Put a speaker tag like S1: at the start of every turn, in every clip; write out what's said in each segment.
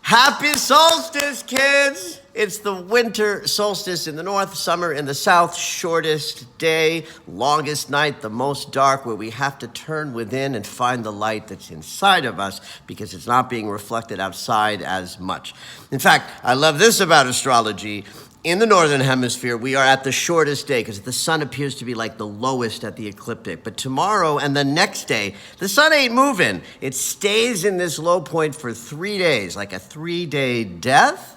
S1: Happy solstice, kids! It's the winter solstice in the north, summer in the south, shortest day, longest night, the most dark, where we have to turn within and find the light that's inside of us because it's not being reflected outside as much. In fact, I love this about astrology. In the northern hemisphere, we are at the shortest day because the sun appears to be like the lowest at the ecliptic. But tomorrow and the next day, the sun ain't moving. It stays in this low point for 3 days, like a 3-day death,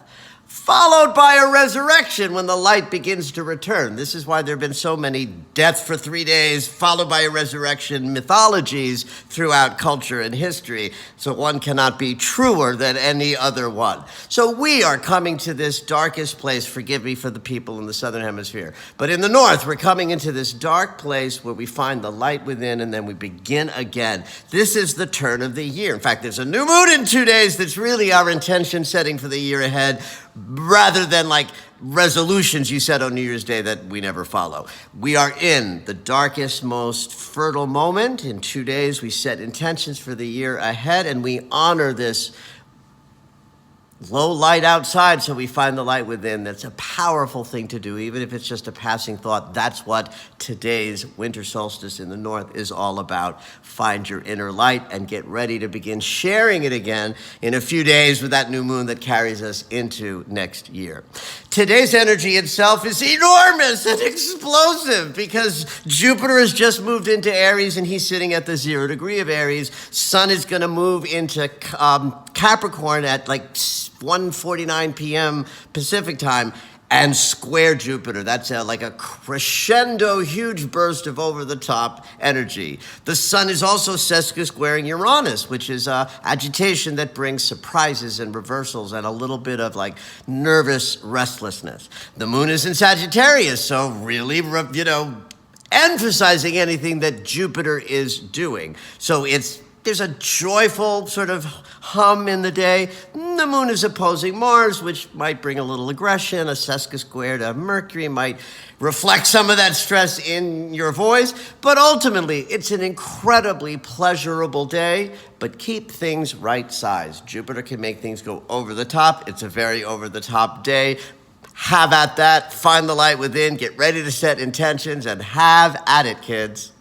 S1: followed by a resurrection when the light begins to return. This is why there have been so many death for 3 days, followed by a resurrection mythologies throughout culture and history. So one cannot be truer than any other one. So we are coming to this darkest place, forgive me for the people in the southern hemisphere, but in the north, we're coming into this dark place where we find the light within and then we begin again. This is the turn of the year. In fact, there's a new moon in 2 days that's really our intention setting for the year ahead, rather than like resolutions you set on New Year's Day that we never follow. We are in the darkest, most fertile moment. In 2 days, we set intentions for the year ahead, and we honor this low light outside so we find the light within. That's a powerful thing to do, even if it's just a passing thought. That's what today's winter solstice in the north is all about. Find your inner light and get ready to begin sharing it again in a few days with that new moon that carries us into next year. Today's energy itself is enormous and explosive because Jupiter has just moved into Aries and he's sitting at the 0 degree of Aries. Sun is going to move into Capricorn at like 1:49 p.m. Pacific time and square Jupiter. That's like a crescendo, huge burst of over-the-top energy. The sun is also sesqui-squaring Uranus, which is agitation that brings surprises and reversals and a little bit of like nervous restlessness. The moon is in Sagittarius, so really, emphasizing anything that Jupiter is doing. So there's a joyful sort of hum in the day. The moon is opposing Mars, which might bring a little aggression. A sesqui-square to Mercury might reflect some of that stress in your voice. But ultimately, it's an incredibly pleasurable day, but keep things right-sized. Jupiter can make things go over the top. It's a very over-the-top day. Have at that. Find the light within. Get ready to set intentions and have at it, kids.